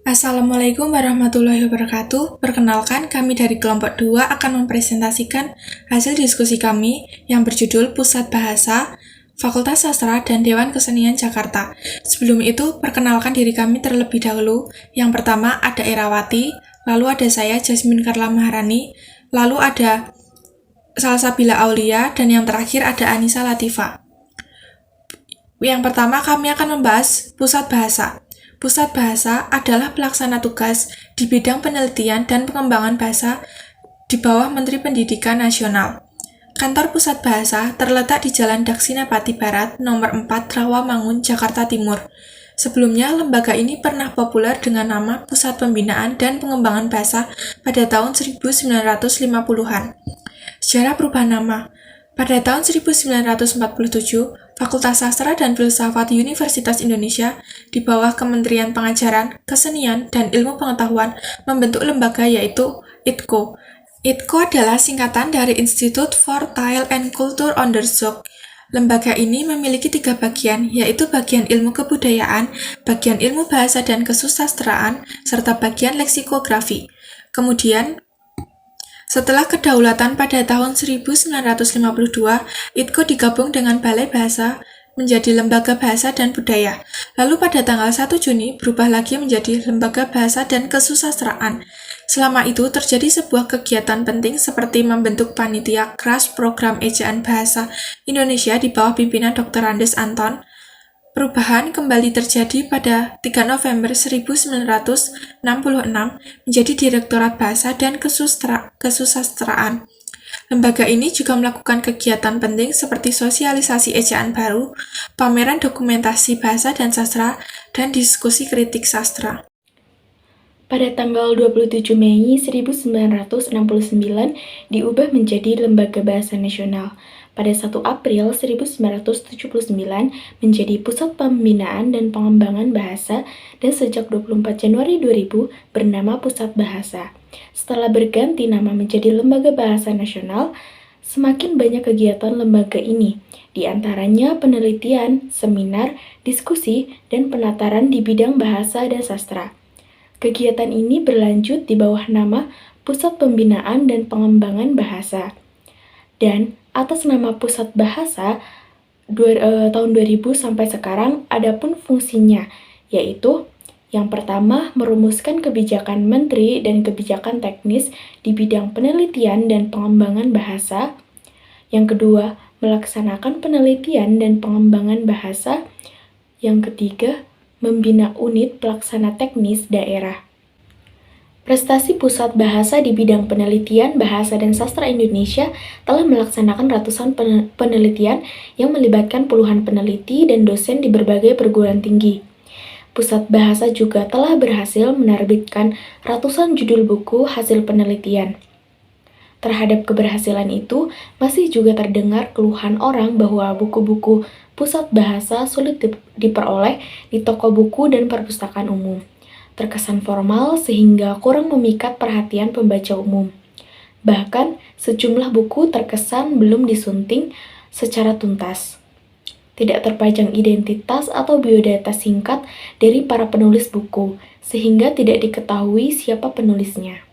Assalamualaikum warahmatullahi wabarakatuh. Perkenalkan, kami dari kelompok 2 akan mempresentasikan hasil diskusi kami yang berjudul Pusat Bahasa, Fakultas Sastra, dan Dewan Kesenian Jakarta. Sebelum itu, perkenalkan diri kami terlebih dahulu. Yang pertama ada Erawati, lalu ada saya, Jasmine Karla Maharani, lalu ada Salsabila Aulia, dan yang terakhir ada Anissa Latifa. Yang pertama, kami akan membahas Pusat Bahasa. Pusat Bahasa adalah pelaksana tugas di bidang penelitian dan pengembangan bahasa di bawah Menteri Pendidikan Nasional. Kantor Pusat Bahasa terletak di Jalan Daksinapati Barat, nomor 4, Rawamangun, Jakarta Timur. Sebelumnya, lembaga ini pernah populer dengan nama Pusat Pembinaan dan Pengembangan Bahasa pada tahun 1950-an. Sejarah perubahan nama. Pada tahun 1947, Fakultas Sastra dan Filsafat Universitas Indonesia di bawah Kementerian Pengajaran, Kesenian, dan Ilmu Pengetahuan membentuk lembaga yaitu ITKO. ITKO adalah singkatan dari Institute for Taal and Culture Onderzoek. Lembaga ini memiliki 3 bagian, yaitu bagian ilmu kebudayaan, bagian ilmu bahasa dan kesusastraan, serta bagian leksikografi. Kemudian, setelah kedaulatan pada tahun 1952, ITKO digabung dengan Balai Bahasa menjadi Lembaga Bahasa dan Budaya. Lalu pada tanggal 1 Juni berubah lagi menjadi Lembaga Bahasa dan Kesusastraan. Selama itu terjadi sebuah kegiatan penting seperti membentuk panitia KRAS Program Ejaan Bahasa Indonesia di bawah pimpinan Dr. Andes Anton. Perubahan kembali terjadi pada 3 November 1966 menjadi Direktorat Bahasa dan Kesusastraan. Lembaga ini juga melakukan kegiatan penting seperti sosialisasi ejaan baru, pameran dokumentasi bahasa dan sastra, dan diskusi kritik sastra. Pada tanggal 27 Mei 1969 diubah menjadi Lembaga Bahasa Nasional. Pada 1 April 1979 menjadi Pusat Pembinaan dan Pengembangan Bahasa dan sejak 24 Januari 2000 bernama Pusat Bahasa. Setelah berganti nama menjadi Lembaga Bahasa Nasional, semakin banyak kegiatan lembaga ini, di antaranya penelitian, seminar, diskusi, dan penataran di bidang bahasa dan sastra. Kegiatan ini berlanjut di bawah nama Pusat Pembinaan dan Pengembangan Bahasa. Dan atas nama Pusat Bahasa tahun 2000 sampai sekarang adapun fungsinya, yaitu yang pertama merumuskan kebijakan menteri dan kebijakan teknis di bidang penelitian dan pengembangan bahasa. Yang kedua, melaksanakan penelitian dan pengembangan bahasa. Yang ketiga, membina unit pelaksana teknis daerah. Prestasi Pusat Bahasa di bidang penelitian, bahasa, dan sastra Indonesia telah melaksanakan ratusan penelitian yang melibatkan puluhan peneliti dan dosen di berbagai perguruan tinggi. Pusat Bahasa juga telah berhasil menerbitkan ratusan judul buku hasil penelitian. Terhadap keberhasilan itu, masih juga terdengar keluhan orang bahwa buku-buku Pusat Bahasa sulit diperoleh di toko buku dan perpustakaan umum. Terkesan formal sehingga kurang memikat perhatian pembaca umum. Bahkan, sejumlah buku terkesan belum disunting secara tuntas. Tidak terpajang identitas atau biodata singkat dari para penulis buku, sehingga tidak diketahui siapa penulisnya.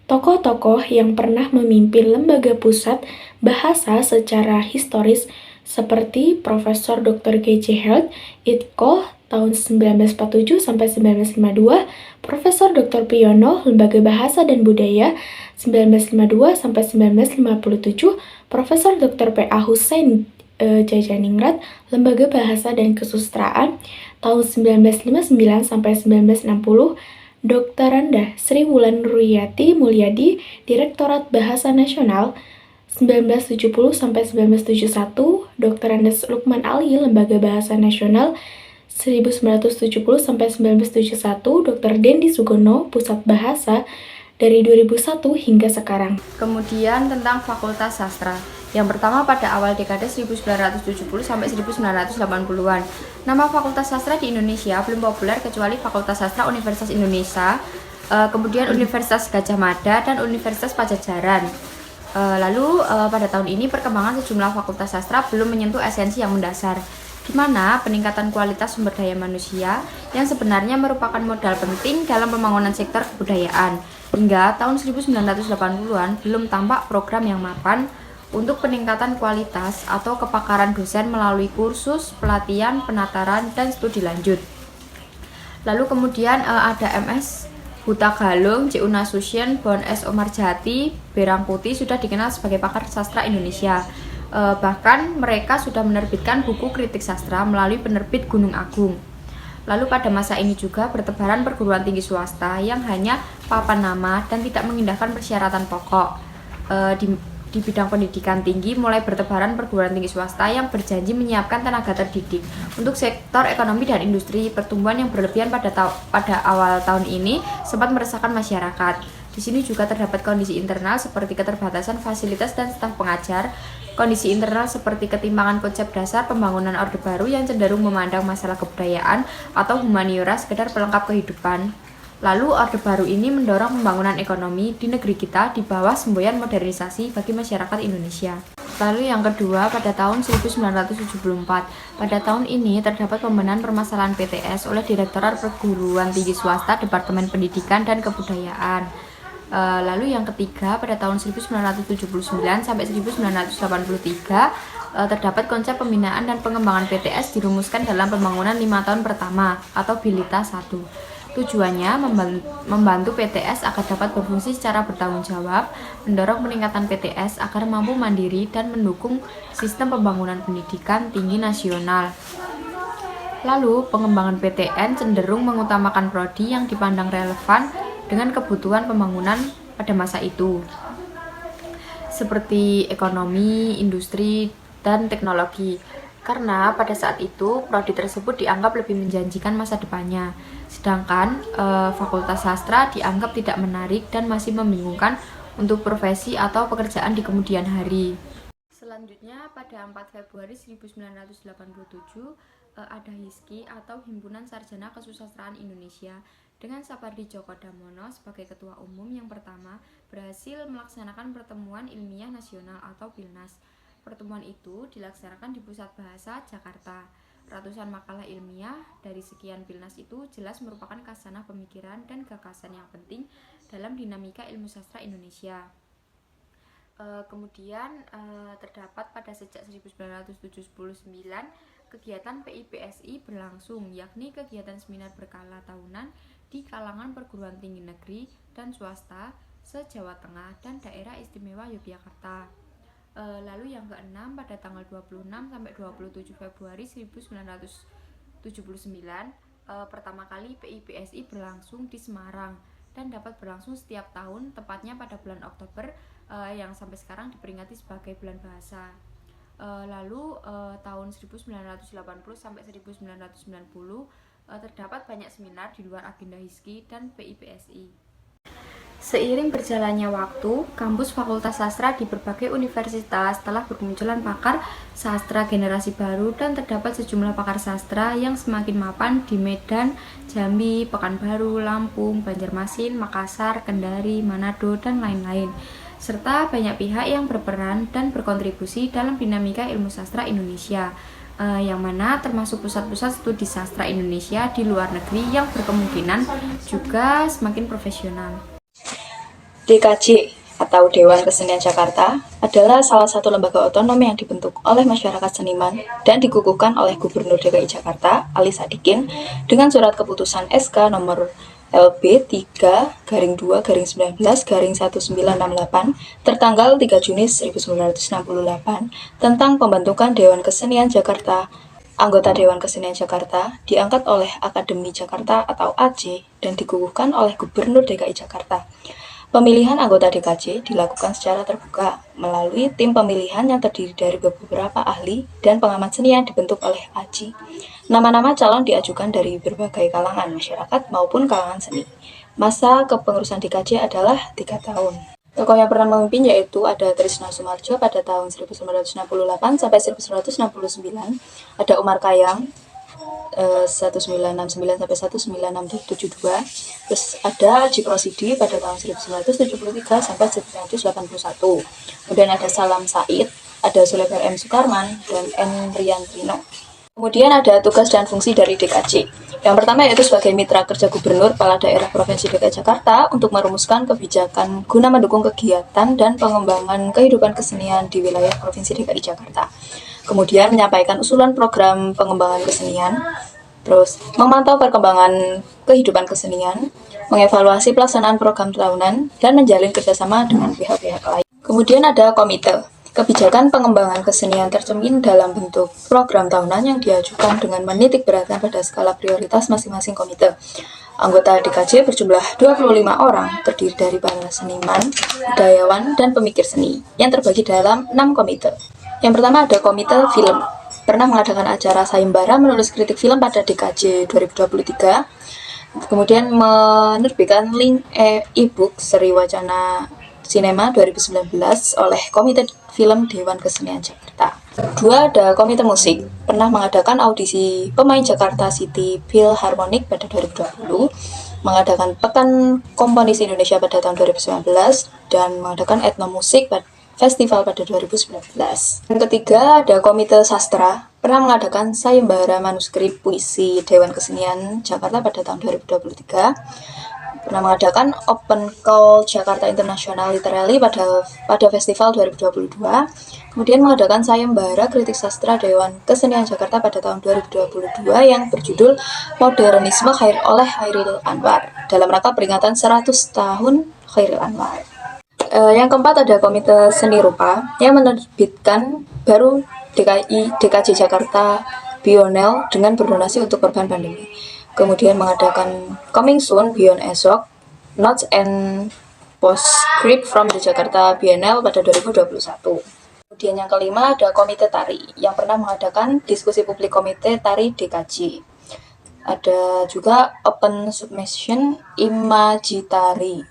Tokoh-tokoh yang pernah memimpin lembaga pusat bahasa secara historis seperti Profesor Dr. G.J. Held, ITKO tahun 1947 sampai 1952, Profesor Dr. Priyono, Lembaga Bahasa dan Budaya 1952 sampai 1957, Profesor Dr. P.A. Hussein Jajaningrat, Lembaga Bahasa dan Kesusastraan tahun 1959 sampai 1960, Dr. Randa Sri Wulan Ruyati Mulyadi, Direktorat Bahasa Nasional 1970 sampai 1971, Dr. Andes Lukman Ali, Lembaga Bahasa Nasional 1970 sampai 1971, Dr. Dendi Sugono, Pusat Bahasa dari 2001 hingga sekarang. Kemudian tentang Fakultas Sastra. Yang pertama pada awal dekade 1970 sampai 1980-an. Nama Fakultas Sastra di Indonesia belum populer kecuali Fakultas Sastra Universitas Indonesia, kemudian Universitas Gadjah Mada dan Universitas Pajajaran. Lalu pada tahun ini perkembangan sejumlah fakultas sastra belum menyentuh esensi yang mendasar. di mana peningkatan kualitas sumber daya manusia yang sebenarnya merupakan modal penting dalam pembangunan sektor kebudayaan. Hingga tahun 1980-an belum tampak program yang mapan untuk peningkatan kualitas atau kepakaran dosen melalui kursus, pelatihan, penataran, dan studi lanjut. Lalu kemudian ada MS Huta Galung, C. Unasution, Bon S. Omar Jati, Berang Putih sudah dikenal sebagai pakar sastra Indonesia. Bahkan mereka sudah menerbitkan buku kritik sastra melalui penerbit Gunung Agung. Lalu pada masa ini juga bertebaran perguruan tinggi swasta yang hanya papan nama dan tidak mengindahkan persyaratan pokok. Di bidang pendidikan tinggi mulai bertebaran perguruan tinggi swasta yang berjanji menyiapkan tenaga terdidik untuk sektor ekonomi dan industri. Pertumbuhan yang berlebihan pada awal tahun ini sempat meresahkan masyarakat. Di sini juga terdapat kondisi internal seperti keterbatasan fasilitas dan staf pengajar, kondisi internal seperti ketimpangan konsep dasar pembangunan Orde Baru yang cenderung memandang masalah kebudayaan atau humaniora sekedar pelengkap kehidupan. Lalu Orde Baru ini mendorong pembangunan ekonomi di negeri kita di bawah semboyan modernisasi bagi masyarakat Indonesia. Lalu yang kedua, pada tahun 1974. Pada tahun ini terdapat pembenahan permasalahan PTS oleh Direktorat Perguruan Tinggi Swasta Departemen Pendidikan dan Kebudayaan. Lalu yang ketiga, pada tahun 1979 sampai 1983 terdapat konsep pembinaan dan pengembangan PTS dirumuskan dalam pembangunan 5 tahun pertama atau Bilita 1. Tujuannya membantu PTS agar dapat berfungsi secara bertanggung jawab, mendorong peningkatan PTS agar mampu mandiri dan mendukung sistem pembangunan pendidikan tinggi nasional. Lalu, pengembangan PTN cenderung mengutamakan prodi yang dipandang relevan dengan kebutuhan pembangunan pada masa itu, seperti ekonomi, industri, dan teknologi. Karena pada saat itu, prodi tersebut dianggap lebih menjanjikan masa depannya. Sedangkan Fakultas Sastra dianggap tidak menarik dan masih membingungkan untuk profesi atau pekerjaan di kemudian hari. Selanjutnya, pada 4 Februari 1987, ada HISKI atau Himpunan Sarjana Kesusastraan Indonesia dengan Sapardi Djoko Damono sebagai ketua umum yang pertama berhasil melaksanakan pertemuan ilmiah nasional atau PILNAS. Pertemuan itu dilaksanakan di Pusat Bahasa Jakarta. Ratusan makalah ilmiah dari sekian PILNAS itu jelas merupakan khasanah pemikiran dan gagasan yang penting dalam dinamika ilmu sastra Indonesia. Kemudian terdapat pada sejak 1979 kegiatan PIPSI berlangsung, yakni kegiatan seminar berkala tahunan di kalangan perguruan tinggi negeri dan swasta se-Jawa Tengah dan Daerah Istimewa Yogyakarta. Lalu yang keenam, pada tanggal 26 sampai 27 Februari 1979 pertama kali PIPSI berlangsung di Semarang dan dapat berlangsung setiap tahun, tepatnya pada bulan Oktober yang sampai sekarang diperingati sebagai bulan bahasa. Lalu tahun 1980 sampai 1990 terdapat banyak seminar di luar agenda HISKI dan PIPSI. Seiring berjalannya waktu, kampus Fakultas Sastra di berbagai universitas telah bermunculan pakar sastra generasi baru dan terdapat sejumlah pakar sastra yang semakin mapan di Medan, Jambi, Pekanbaru, Lampung, Banjarmasin, Makassar, Kendari, Manado, dan lain-lain. Serta banyak pihak yang berperan dan berkontribusi dalam dinamika ilmu sastra Indonesia, yang mana termasuk pusat-pusat studi sastra Indonesia di luar negeri yang berkemungkinan juga semakin profesional. DKJ atau Dewan Kesenian Jakarta adalah salah satu lembaga otonom yang dibentuk oleh masyarakat seniman dan dikukuhkan oleh Gubernur DKI Jakarta, Ali Sadikin, dengan surat keputusan SK nomor LB 3/2/19/1968 tertanggal 3 Juni 1968 tentang pembentukan Dewan Kesenian Jakarta. Anggota Dewan Kesenian Jakarta diangkat oleh Akademi Jakarta atau AC dan dikukuhkan oleh Gubernur DKI Jakarta. Pemilihan anggota DKJ dilakukan secara terbuka melalui tim pemilihan yang terdiri dari beberapa ahli dan pengamat seni yang dibentuk oleh ACI. Nama-nama calon diajukan dari berbagai kalangan masyarakat maupun kalangan seni. Masa kepengurusan DKJ adalah 3 tahun. Tokoh yang pernah memimpin yaitu ada Trisno Soemardjo pada tahun 1968 sampai 1969, ada Umar Khayyam 1969 sampai 1972, terus ada Haji Rosidi pada tahun 1973 sampai 1981. Kemudian ada Salam Said, ada Zuleikar M. Sukarman, dan N. Riantrino. Kemudian ada tugas dan fungsi dari DKJ. Yang pertama yaitu sebagai mitra kerja Gubernur Kepala Daerah Provinsi DKI Jakarta untuk merumuskan kebijakan guna mendukung kegiatan dan pengembangan kehidupan kesenian di wilayah Provinsi DKI Jakarta. Kemudian menyampaikan usulan program pengembangan kesenian, terus memantau perkembangan kehidupan kesenian, mengevaluasi pelaksanaan program tahunan, dan menjalin kerjasama dengan pihak-pihak lain. Kemudian ada komite. Kebijakan pengembangan kesenian tercermin dalam bentuk program tahunan yang diajukan dengan menitik beratkan pada skala prioritas masing-masing komite. Anggota DKJ berjumlah 25 orang, terdiri dari para seniman, budayawan, dan pemikir seni, yang terbagi dalam 6 komite. Yang pertama ada komite film. Pernah mengadakan acara sayembara menulis kritik film pada DKJ 2023. Kemudian menerbitkan link e-book seri wacana Sinema 2019 oleh Komite Film Dewan Kesenian Jakarta. Kedua ada Komite Musik, pernah mengadakan audisi pemain Jakarta City Philharmonic pada 2020, mengadakan Pekan Komponis Indonesia pada tahun 2019, dan mengadakan Etnomusik Festival pada 2019. Yang ketiga ada Komite Sastra, pernah mengadakan sayembara manuskrip puisi Dewan Kesenian Jakarta pada tahun 2023, pernah mengadakan Open Call Jakarta International Literary pada festival 2022, kemudian mengadakan sayembara kritik sastra Dewan Kesenian Jakarta pada tahun 2022 yang berjudul Modernisme oleh Chairil Anwar dalam rangka peringatan 100 tahun Chairil Anwar. Yang keempat ada Komite Seni Rupa yang menerbitkan baru DKJ Jakarta Bienal dengan berdonasi untuk korban pandemi. Kemudian mengadakan Coming Soon Beyond Esok, Notes and Postscript from the Jakarta Bienal pada 2021. Kemudian yang kelima ada Komite Tari yang pernah mengadakan diskusi publik Komite Tari DKJ. Ada juga Open Submission Imagitari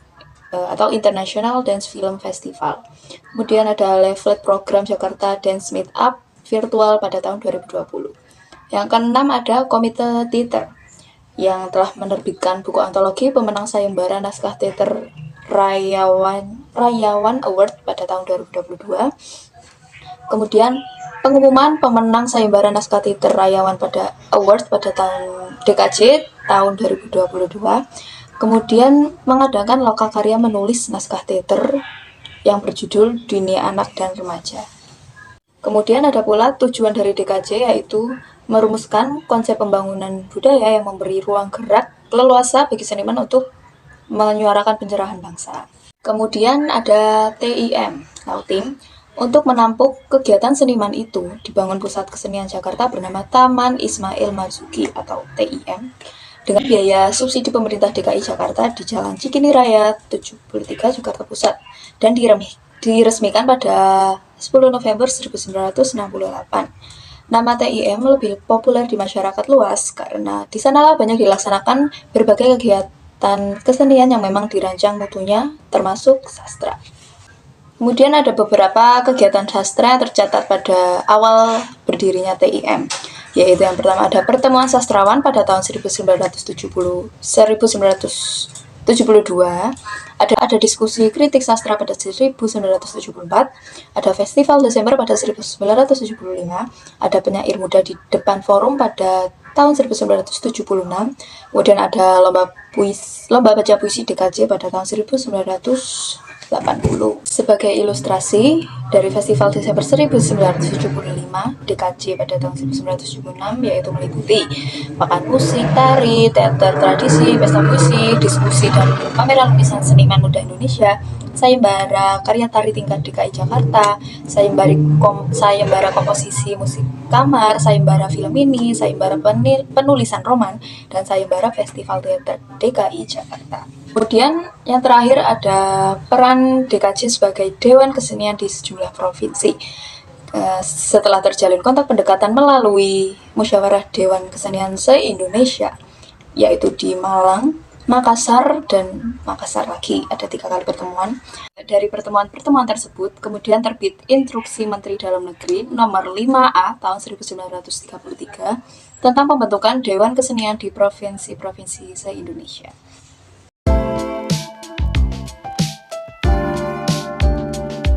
atau International Dance Film Festival. Kemudian ada Leaflet Program Jakarta Dance Meetup virtual pada tahun 2020. Yang keenam ada Komite Teater yang telah menerbitkan buku antologi pemenang sayembara naskah teater Rayawan Award pada tahun 2022. Kemudian pengumuman pemenang sayembara naskah teater Rayawan pada Award pada tahun DKJ tahun 2022. Kemudian mengadakan lokakarya menulis naskah teater yang berjudul Dunia Anak dan Remaja. Kemudian ada pula tujuan dari DKJ yaitu merumuskan konsep pembangunan budaya yang memberi ruang gerak leluasa bagi seniman untuk menyuarakan pencerahan bangsa. Kemudian ada TIM, Tim. Untuk menampung kegiatan seniman itu, dibangun Pusat Kesenian Jakarta bernama Taman Ismail Marzuki atau TIM dengan biaya subsidi pemerintah DKI Jakarta di Jalan Cikini Raya 73 Jakarta Pusat dan diresmikan pada 10 November 1968. Nama TIM lebih populer di masyarakat luas karena di sanalah banyak dilaksanakan berbagai kegiatan kesenian yang memang dirancang mutunya termasuk sastra. Kemudian ada beberapa kegiatan sastra yang tercatat pada awal berdirinya TIM, yaitu yang pertama ada Pertemuan Sastrawan pada tahun 1972, ada diskusi kritik sastra pada 1974, ada Festival Desember pada 1975, ada penyair muda di depan forum pada tahun 1976, kemudian ada lomba baca puisi DKJ pada tahun 1980. Sebagai ilustrasi dari Festival Desember 1975 DKJ pada tahun 1976 yaitu meliputi pakan musik, tari, teater tradisi, pesta puisi, diskusi dan pameran lukisan seniman muda Indonesia, sayembara karya tari tingkat DKI Jakarta, sayembara komposisi musik kamar, sayembara film mini, sayembara penulisan roman, dan sayembara Festival Teater DKI Jakarta. Kemudian yang terakhir ada peran DKJ sebagai Dewan Kesenian di sejumlah provinsi. Setelah terjalin kontak pendekatan melalui Musyawarah Dewan Kesenian se-Indonesia, yaitu di Malang, Makassar, dan Makassar lagi, ada 3 kali pertemuan. Dari pertemuan-pertemuan tersebut, kemudian terbit Instruksi Menteri Dalam Negeri nomor 5A tahun 1933 tentang pembentukan Dewan Kesenian di provinsi-provinsi se-Indonesia.